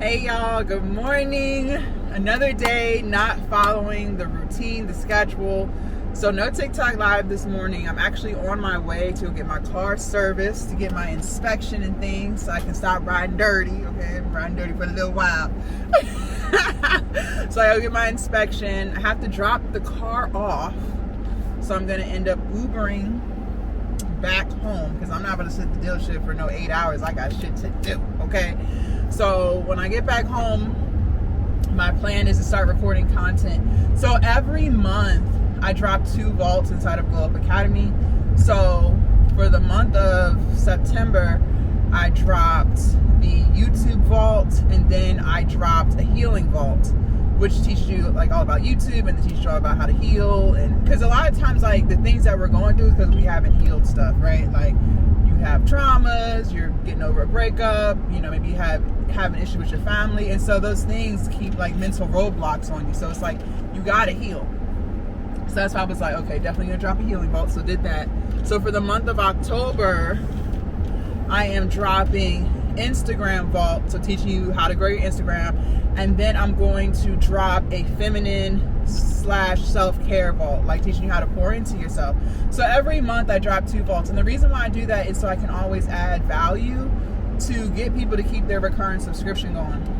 Hey y'all, good morning. Another day not following the routine, the schedule. So no TikTok live this morning. I'm actually on my way to get my car serviced, to get my inspection and things so I can stop riding dirty. Okay, I'm riding dirty for a little while. So I'll get my inspection. I have to drop the car off. So I'm gonna end up Ubering back home because I'm not gonna sit at the dealership for no 8 hours. I got shit to do, okay? So when I get back home, my plan is to start recording content. So every month I drop 2 vaults inside of Glow Up Academy. So for the month of September, I dropped the YouTube vault, and then I dropped a healing vault, which teaches you like all about YouTube and it teaches you all about how to heal. And because a lot of times like the things that we're going through is because we haven't healed stuff, right? Like you have traumas, you're getting over a breakup, you know, maybe you have an issue with your family, and so those things keep like mental roadblocks on you. So it's like you gotta heal. So that's why I was like, okay, definitely gonna drop a healing vault. So did that. So for the month of October, I am dropping Instagram vault, so teaching you how to grow your Instagram, and then I'm going to drop a feminine / self-care vault, like teaching you how to pour into yourself. So every month I drop 2 vaults, and the reason why I do that is so I can always add value to get people to keep their recurrent subscription going.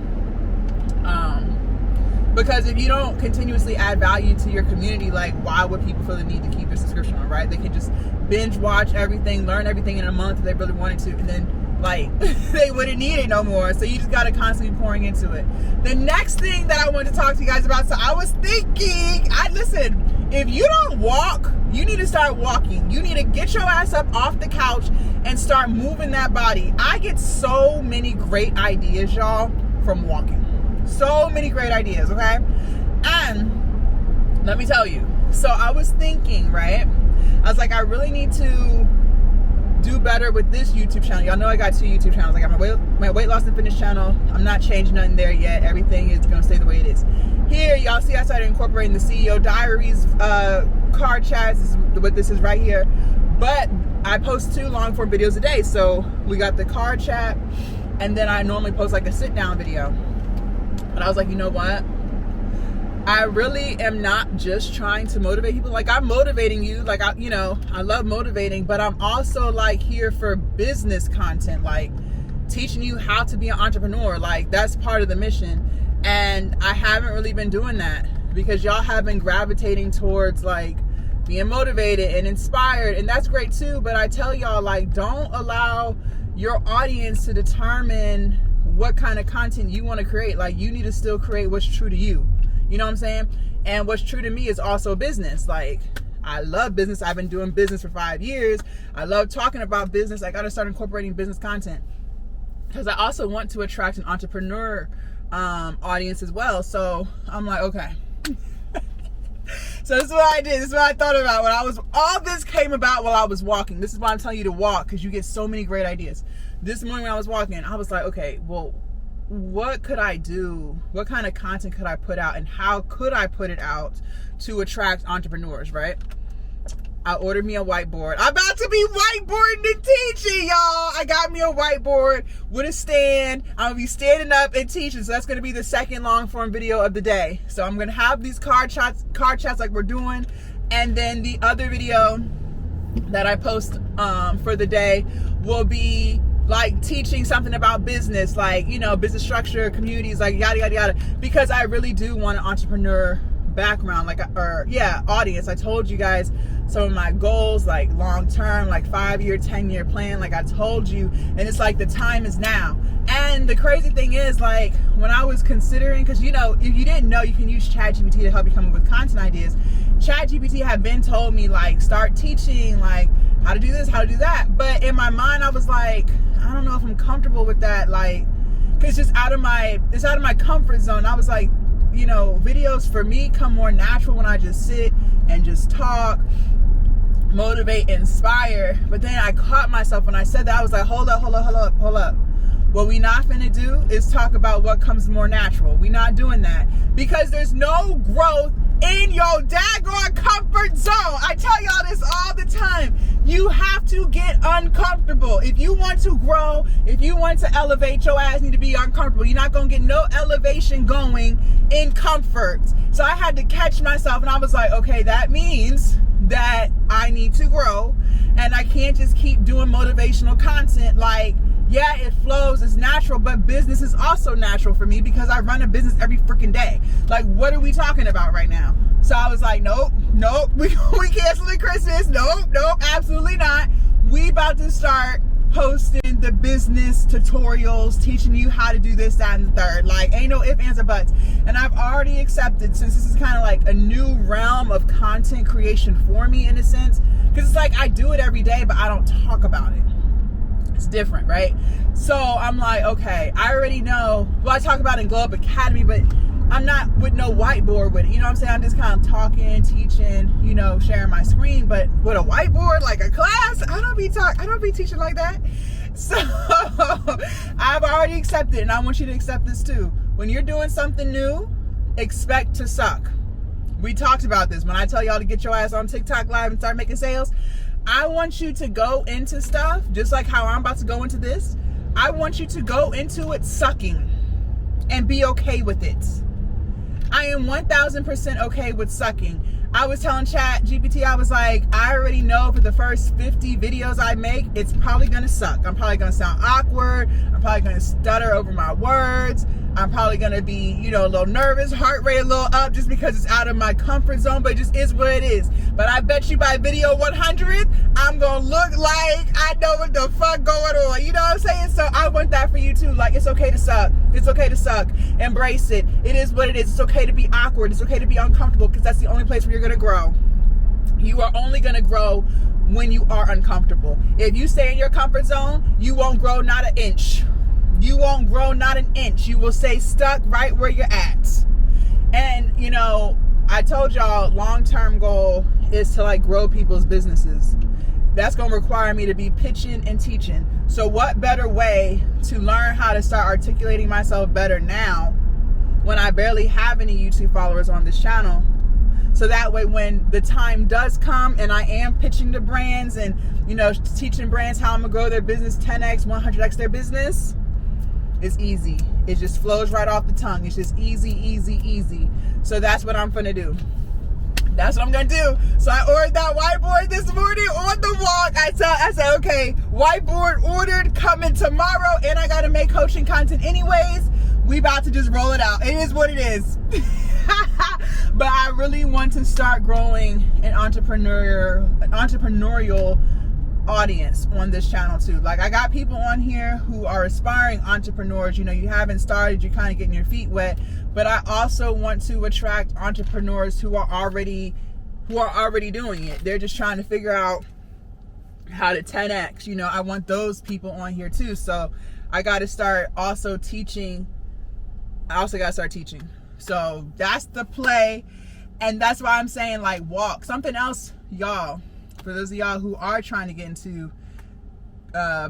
Because if you don't continuously add value to your community, like why would people feel the need to keep their subscription on, right? They can just binge watch everything, learn everything in a month if they really wanted to, and then like they wouldn't need it no more. So you just got to constantly pouring into it. The next thing that I wanted to talk to you guys about, so I was thinking, listen, if you don't walk, you need to start walking. You need to get your ass up off the couch and start moving that body. I get so many great ideas, y'all, from walking. So many great ideas, okay? And let me tell you, so I was thinking, right? I was like, I really need to do better with this YouTube channel. Y'all know I got 2 YouTube channels. I got my weight loss and fitness channel. I'm not changing nothing there yet. Everything is gonna stay the way it is. Here, y'all see I started incorporating the CEO Diaries card chats. This is what this is right here. But I post 2 long form videos a day. So we got the card chat, and then I normally post like a sit down video. But I was like, you know what? I really am not just trying to motivate people. Like I'm motivating you, like I love motivating, but I'm also like here for business content, like teaching you how to be an entrepreneur. Like that's part of the mission. And I haven't really been doing that because y'all have been gravitating towards like being motivated and inspired, and that's great too. But I tell y'all, like, don't allow your audience to determine what kind of content you want to create. Like you need to still create what's true to you. You know what I'm saying? And what's true to me is also business. Like I love business. I've been doing business for 5 years. I love talking about business. I got to start incorporating business content because I also want to attract an entrepreneur audience as well. So I'm like, okay. So this is what I did. This is what I thought about all this came about while I was walking. This is why I'm telling you to walk, because you get so many great ideas. This morning when I was walking, I was like, okay, well, what could I do? What kind of content could I put out, and how could I put it out to attract entrepreneurs, right? I ordered me a whiteboard. I'm about to be whiteboarding and teaching, y'all. I got me a whiteboard with a stand. I'm gonna be standing up and teaching. So that's gonna be the second long form video of the day. So I'm gonna have these card chats like we're doing, and then the other video that I post for the day will be like teaching something about business, like, you know, business structure, communities, like yada, yada, yada. Because I really do want an entrepreneur background, like, audience. I told you guys some of my goals, like long-term, like 5-year, 10-year plan, like I told you. And it's like the time is now. And the crazy thing is, like, when I was considering, because, you know, if you didn't know, you can use ChatGPT to help you come up with content ideas. ChatGPT had been told me, like, start teaching, like, how to do this, how to do that. But in my mind, I was like, I don't know if I'm comfortable with that, like, because it's out of my comfort zone. I was like, you know, videos for me come more natural when I just sit and just talk, motivate, inspire. But then I caught myself when I said that. I was like, hold up. What we not finna do is talk about what comes more natural. We not doing that, because there's no growth in your daggone comfort zone. I tell y'all this all the time. You have to get uncomfortable. If you want to grow, if you want to elevate, your ass need to be uncomfortable. You're not going to get no elevation going in comfort. So I had to catch myself, and I was like, okay, that means that I need to grow, and I can't just keep doing motivational content. Like, yeah, it flows, it's natural, but business is also natural for me because I run a business every freaking day. Like, what are we talking about right now? So I was like, nope, we canceling Christmas. Nope, absolutely not. We about to start posting the business tutorials, teaching you how to do this, that, and the third. Like, ain't no ifs, ands, or buts. And I've already accepted, since this is kind of like a new realm of content creation for me in a sense, because it's like I do it every day, but I don't talk about it. It's different, right? So I'm like, okay, I already know. Well, I talk about it in Glow Up Academy, but I'm not with no whiteboard with it. You know what I'm saying? I'm just kind of talking, teaching, you know, sharing my screen. But with a whiteboard, like a class, I don't be teaching like that. So I've already accepted, and I want you to accept this too. When you're doing something new, expect to suck. We talked about this. When I tell y'all to get your ass on TikTok Live and start making sales, I want you to go into stuff, just like how I'm about to go into this. I want you to go into it sucking and be okay with it. I am 1000% okay with sucking. I was telling Chat GPT, I was like, I already know for the first 50 videos I make, it's probably gonna suck. I'm probably gonna sound awkward. I'm probably gonna stutter over my words. I'm probably gonna be, you know, a little nervous, heart rate a little up just because it's out of my comfort zone, but it just is what it is. But I bet you by video 100, I'm gonna look like I know what the fuck going on. You know what I'm saying? So I want that for you too. Like, it's okay to suck. It's okay to suck. Embrace it. It is what it is. It's okay to be awkward. It's okay to be uncomfortable, because that's the only place where you're gonna grow. You are only gonna grow when you are uncomfortable. If you stay in your comfort zone, you won't grow not an inch. You won't grow not an inch. You will stay stuck right where you're at. And, you know, I told y'all long-term goal is to like grow people's businesses. That's going to require me to be pitching and teaching. So what better way to learn how to start articulating myself better now when I barely have any YouTube followers on this channel? So that way, when the time does come and I am pitching to brands and, you know, teaching brands how I'm going to grow their business 10x, 100x their business, it's easy. It just flows right off the tongue. It's just easy, easy, easy. So that's what I'm gonna do. That's what I'm gonna do. So I ordered that whiteboard this morning on the walk. I said, okay, whiteboard ordered, coming tomorrow, and I gotta make coaching content anyways. We about to just roll it out. It is what it is. But I really want to start growing an entrepreneurial audience on this channel too. Like, I got people on here who are aspiring entrepreneurs. You know, you haven't started, you're kind of getting your feet wet, but I also want to attract entrepreneurs who are already doing it. They're just trying to figure out how to 10x. You know, I want those people on here too. So I got to start also teaching. I also got to start teaching. So that's the play. And that's why I'm saying, like, walk. Something else, y'all, for those of y'all who are trying to get into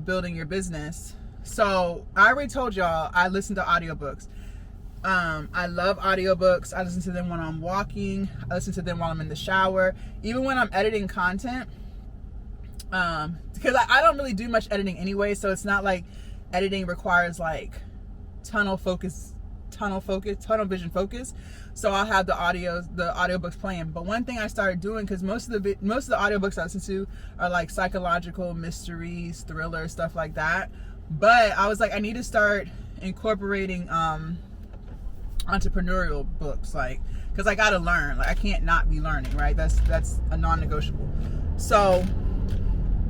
building your business. So I already told y'all I listen to audiobooks. I love audiobooks. I listen to them when I'm walking. I listen to them while I'm in the shower. Even when I'm editing content. Because I don't really do much editing anyway. So it's not like editing requires like tunnel vision focus. So I'll have the audiobooks playing. But one thing I started doing, because most of the audiobooks I listen to are like psychological, mysteries, thrillers, stuff like that. But I was like, I need to start incorporating entrepreneurial books, like, because I gotta learn. Like, I can't not be learning, right? That's a non-negotiable. So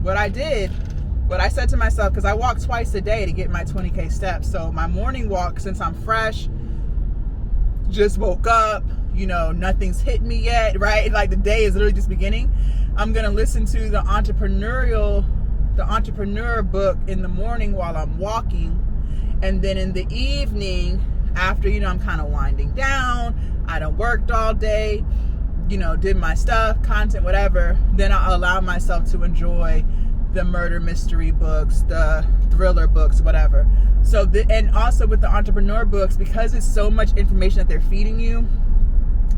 what I said to myself, because I walk twice a day to get my 20K steps. So my morning walk, since I'm fresh, just woke up, you know, nothing's hit me yet, right? Like, the day is literally just beginning. I'm gonna listen to the entrepreneur book in the morning while I'm walking, and then in the evening, after, you know, I'm kind of winding down, I done worked all day, you know, did my stuff, content, whatever, then I'll allow myself to enjoy the murder mystery books, the thriller books, whatever. So and also with the entrepreneur books, because it's so much information that they're feeding you,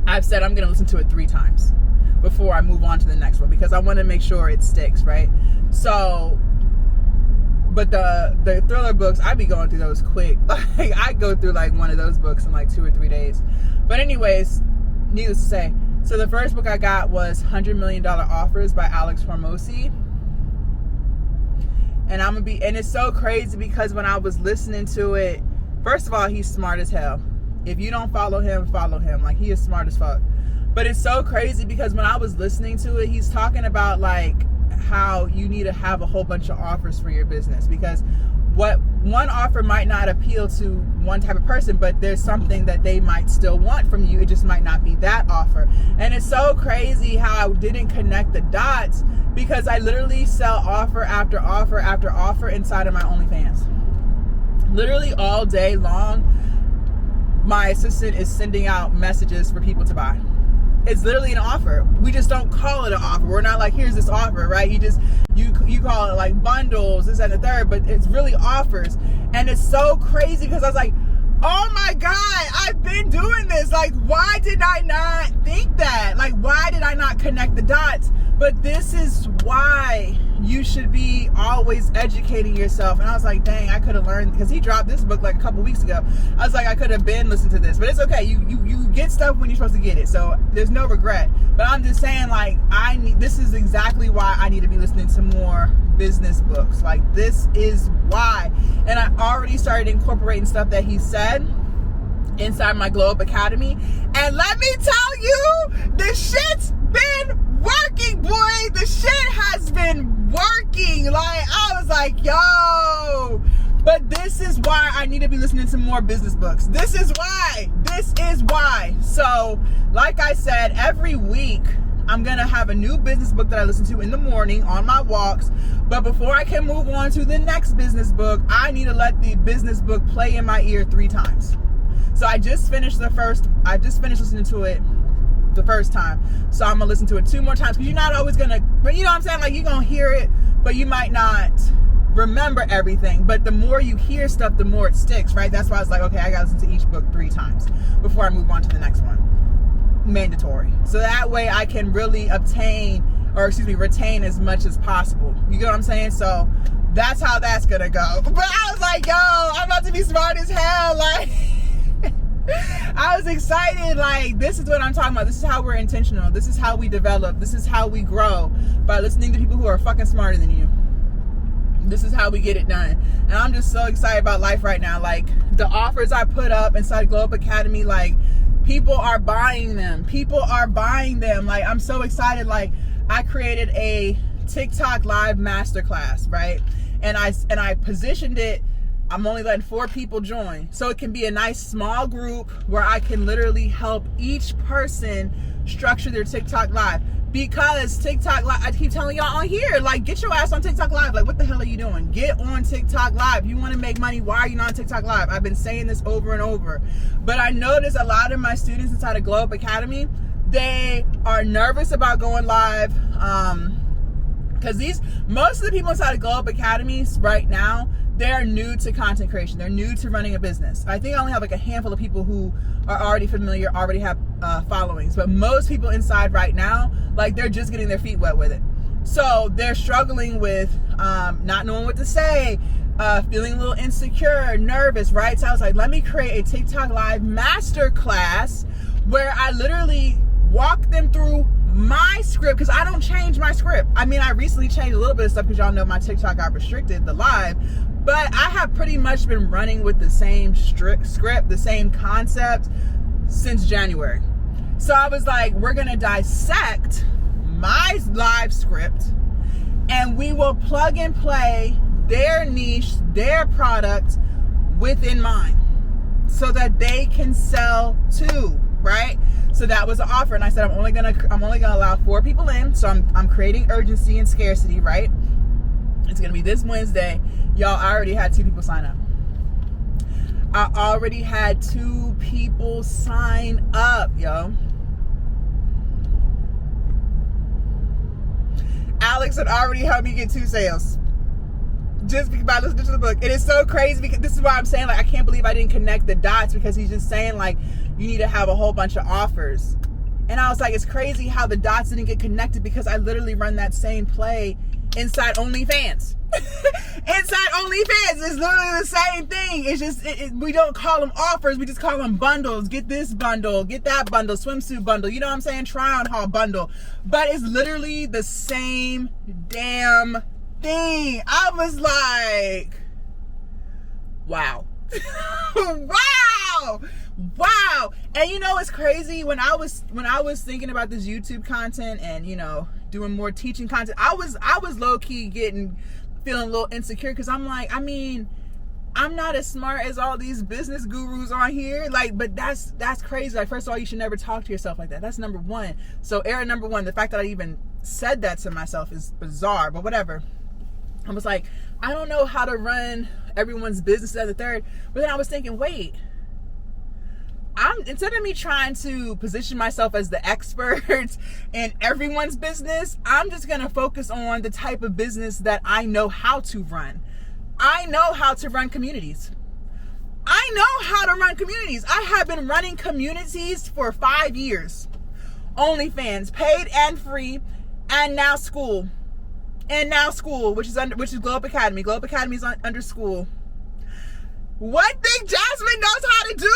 I've said I'm going to listen to it 3 times before I move on to the next one, because I want to make sure it sticks, right? So, but the thriller books, I be going through those quick. Like, I go through like one of those books in like 2 or 3 days. But anyways, needless to say, so the first book I got was $100 Million Offers by Alex Hormozi. And it's so crazy because when I was listening to it, first of all, he's smart as hell. If you don't follow him, follow him. Like, he is smart as fuck. But it's so crazy because when I was listening to it, he's talking about like how you need to have a whole bunch of offers for your business, because what one offer might not appeal to one type of person, but there's something that they might still want from you. It just might not be that offer. And it's so crazy how I didn't connect the dots, because I literally sell offer after offer after offer inside of my OnlyFans. Literally all day long, my assistant is sending out messages for people to buy. It's literally an offer. We just don't call it an offer. We're not like, here's this offer, right? You call it like bundles, this and the third, but it's really offers. And it's so crazy because I was like, oh my God, I've been doing this. Like, why did I not think that? Like, why did I not connect the dots? But this is why you should be always educating yourself. And I was like, dang, I could have learned, because he dropped this book like a couple weeks ago. I was like, I could have been listening to this, but it's okay. You get stuff when you're supposed to get it. So there's no regret. But I'm just saying, like, this is exactly why I need to be listening to more business books. Like, this is why. And I already started incorporating stuff that he said inside my Glow Up Academy. And let me tell you, the shit's been working, boy. The shit has been working. Like, I was like, yo. But this is why I need to be listening to more business books. This is why. So, like I said, every week I'm going to have a new business book that I listen to in the morning on my walks. But before I can move on to the next business book, I need to let the business book play in my ear 3 times. So I just finished listening to it the first time. So I'm going to listen to it 2 more times, because you're not always going to, but you know what I'm saying? Like, you're going to hear it, but you might not remember everything. But the more you hear stuff, the more it sticks, right? That's why I was like, okay, I got to listen to each book 3 times before I move on to the next one. Mandatory. So that way I can really retain as much as possible. You get what I'm saying? So that's how that's going to go. But I was like, yo, I'm about to be smart as hell. Like, I was excited. Like, this is what I'm talking about. This is how we're intentional. This is how we develop. This is how we grow, by listening to people who are fucking smarter than you. This is how we get it done. And I'm just so excited about life right now. Like, the offers I put up inside Glow Up Academy, like, people are buying them. Like, I'm so excited. Like, I created a TikTok live masterclass, right? And I positioned it. I'm only letting 4 people join. So it can be a nice small group where I can literally help each person structure their TikTok live. Because TikTok live, I keep telling y'all on here, like, get your ass on TikTok live. Like, what the hell are you doing? Get on TikTok live. You want to make money, why are you not on TikTok live? I've been saying this over and over. But I noticed a lot of my students inside of Glow Up Academy, they are nervous about going live. Because most of the people inside of Glow Up Academy right now, they're new to content creation. They're new to running a business. I think I only have like a handful of people who are already familiar, already have followings. But most people inside right now, like, they're just getting their feet wet with it. So they're struggling with not knowing what to say, feeling a little insecure, nervous, right? So I was like, let me create a TikTok live masterclass where I literally walk them through my script, because I don't change my script. I mean, I recently changed a little bit of stuff because y'all know my TikTok got restricted, the live. But I have pretty much been running with the same script, the same concept since January. So I was like, we're going to dissect my live script, and we will plug and play their niche, their product within mine, so that they can sell too, right? So that was the offer. And I said, I'm only gonna allow 4 people in. So I'm creating urgency and scarcity, right? It's gonna be this Wednesday. Y'all, I already had 2 people sign up. I already had 2 people sign up, yo. Alex had already helped me get 2 sales. just by listening to the book. It is so crazy because this is why I'm saying, like, I can't believe I didn't connect the dots, because he's just saying, like, you need to have a whole bunch of offers. And I was like, it's crazy how the dots didn't get connected, because I literally run that same play inside OnlyFans. Inside OnlyFans, it's literally the same thing. It's just, we don't call them offers, we just call them bundles. Get this bundle, get that bundle, swimsuit bundle, you know what I'm saying? Try on haul bundle. But it's literally the same damn thing. I was like, wow. Wow. And you know what's crazy? When I was thinking about this YouTube content and, you know, doing more teaching content, I was low-key feeling a little insecure, because I'm like, I mean, I'm not as smart as all these business gurus on here. Like, but that's crazy. Like, first of all, you should never talk to yourself like that. That's number one. So error number one, the fact that I even said that to myself is bizarre, but whatever. I was like, I don't know how to run everyone's business as a third. But then I was thinking, wait, instead of me trying to position myself as the expert in everyone's business, I'm just going to focus on the type of business that I know how to run. I know how to run communities. I have been running communities for 5 years. OnlyFans, paid and free, and now Skool. Which is Glow Up Academy. Glow Up Academy is under Skool. One thing Jasmine knows how to do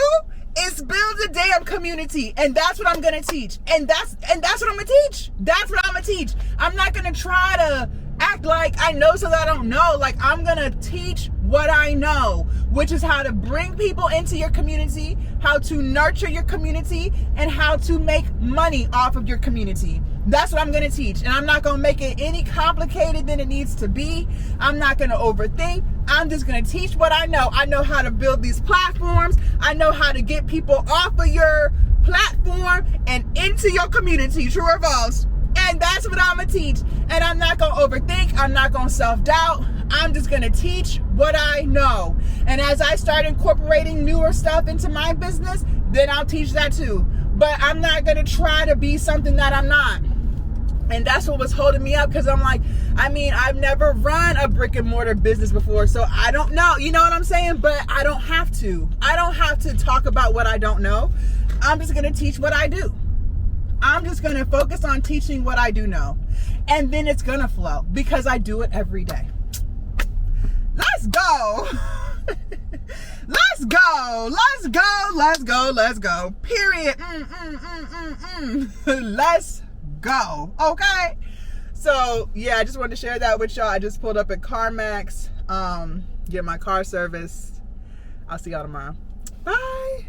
is build a damn community, and that's what I'm gonna teach. And that's what I'm gonna teach. I'm not gonna try to act like I know something I don't know. Like, I'm gonna teach what I know, which is how to bring people into your community, how to nurture your community, and how to make money off of your community. That's what I'm going to teach. And I'm not going to make it any complicated than it needs to be. I'm not going to overthink. I'm just going to teach what I know. I know how to build these platforms. I know how to get people off of your platform and into your community. True or false? And that's what I'm going to teach. And I'm not going to overthink. I'm not going to self-doubt. I'm just going to teach what I know. And as I start incorporating newer stuff into my business, then I'll teach that too. But I'm not going to try to be something that I'm not. And that's what was holding me up, because I'm like, I mean, I've never run a brick and mortar business before, so I don't know. You know what I'm saying? But I don't have to. I don't have to talk about what I don't know. I'm just going to teach what I do. I'm just going to focus on teaching what I do know. And then it's going to flow, because I do it every day. Let's go. Let's go. Period. Let's go. Okay. So yeah, I just wanted to share that with y'all. I just pulled up at CarMax, get my car serviced. I'll see y'all tomorrow. Bye.